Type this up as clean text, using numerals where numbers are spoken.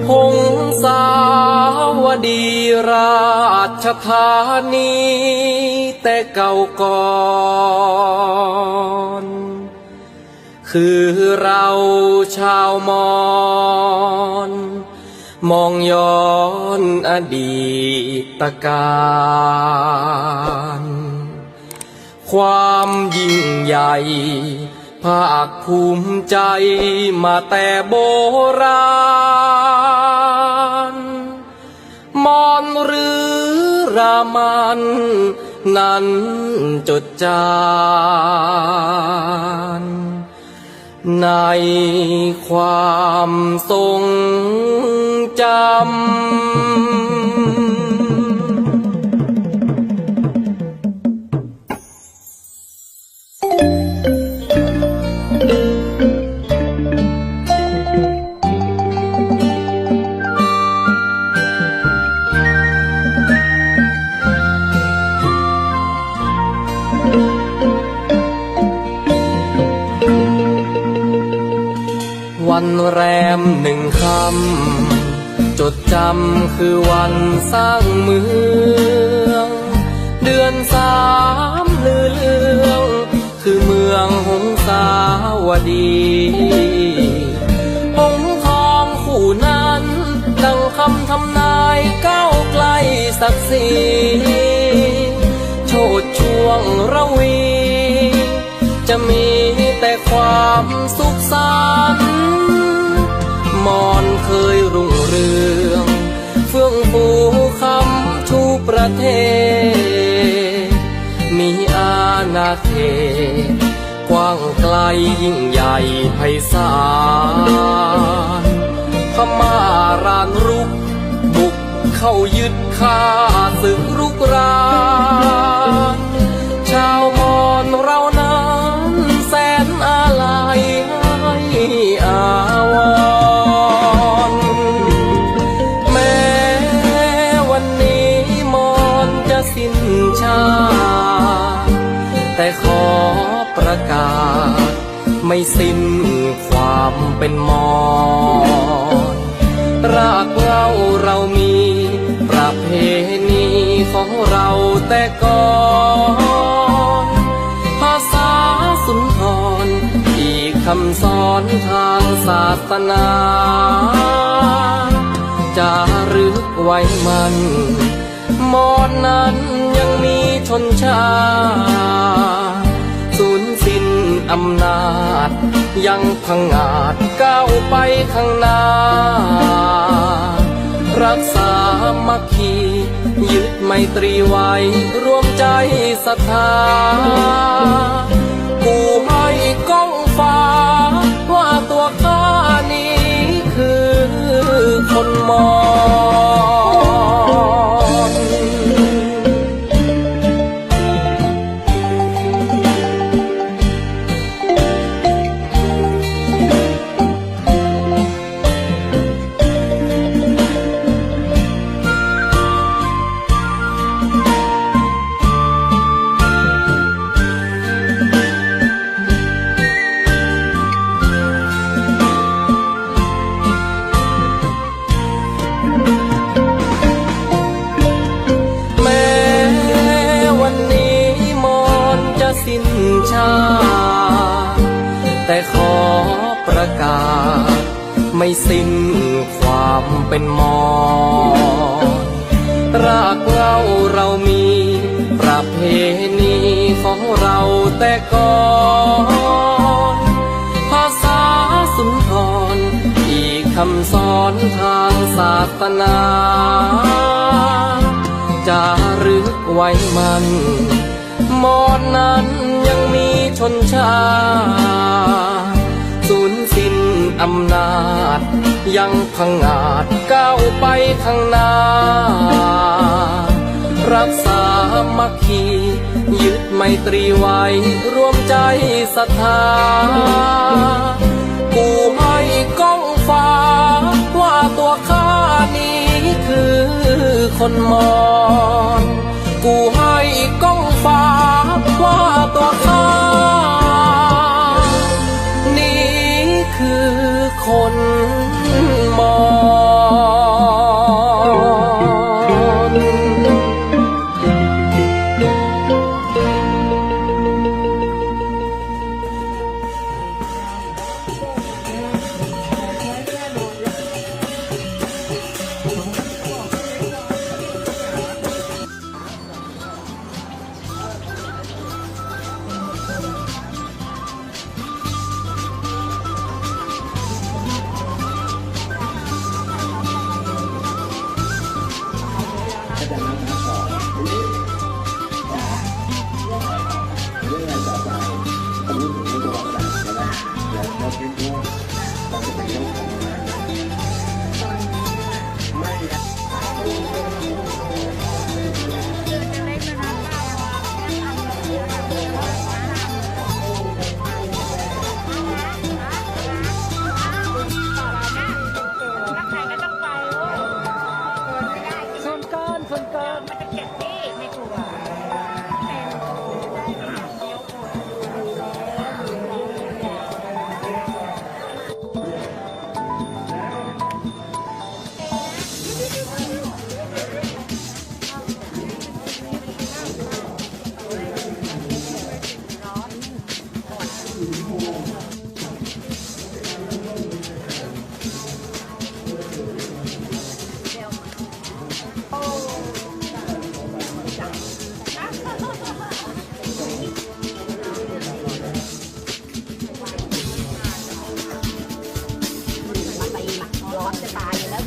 หงสาวดีราชธานีแต่เก่าก่อนคือเราชาวมอญมองย้อนอดีตการความยิ่งใหญ่ภาคภูมิใจมาแต่โบราณมอญหรือรามันนั้นจดจานในความทรงจำวันแรมหนึ่งค่ำจดจำคือวันสร้างเมืองเดือนสามลือเลืองคือเมืองหงสาวดีหงทองคู่นั้นดังคำทำนายก้าวไกลศักดิ์ศรีโชติช่วงระวีจะมีแต่ความสุขสันต์มอญเคยรุ่งเรืองเฟื่องฟูคำทูประเทศมีอาณาเขตกว้างไกลยิ่งใหญ่ไพศาลพม่ารานรุกบุกเข้ายึดฆ่าศึกรุกรานชาวมอญเรานั้นแสนอาลัยให้อาวรณ์แม้วันนี้มอญจะสิ้นชาติแต่ขอประกาศไม่สิ้นความเป็นมอญรากเรามีประเพณีของเราแต่ก่อนภาษาสุนทรอีกคำสอนทางศาสนาจารึกไว้มันมอญนั้นยังมีชนชาติสูญสิ้นอำนาจยังพังอาจก้าวไปข้างหน้ารักษามัคคียึดไมตรีไว้รวมใจศรัทธากูให้ก้องฟ้าว่าตัวข้านี้คือคนมอญสิ้นชาติแต่ขอประกาศไม่สิ้นความเป็นมอญรากเรามีประเพณีของเราแต่ก่อนภาษาสุนทรอีกคำสอนทางศาสนาจารึกไว้มันมอญนั้นยังมีชนชาติสูญสิ้นอำนาจยังพังอาจก้าวไปข้างหน้ารักษามัคคียึดไมตรีไว้รวมใจศรัทธากูให้ก้องฟ้าว่าตัวข้านี้คือคนมอญกูให้ก้องฟ้าว่าตัวข้านี้คือคน ร้อนจะตายอยู่แล้ว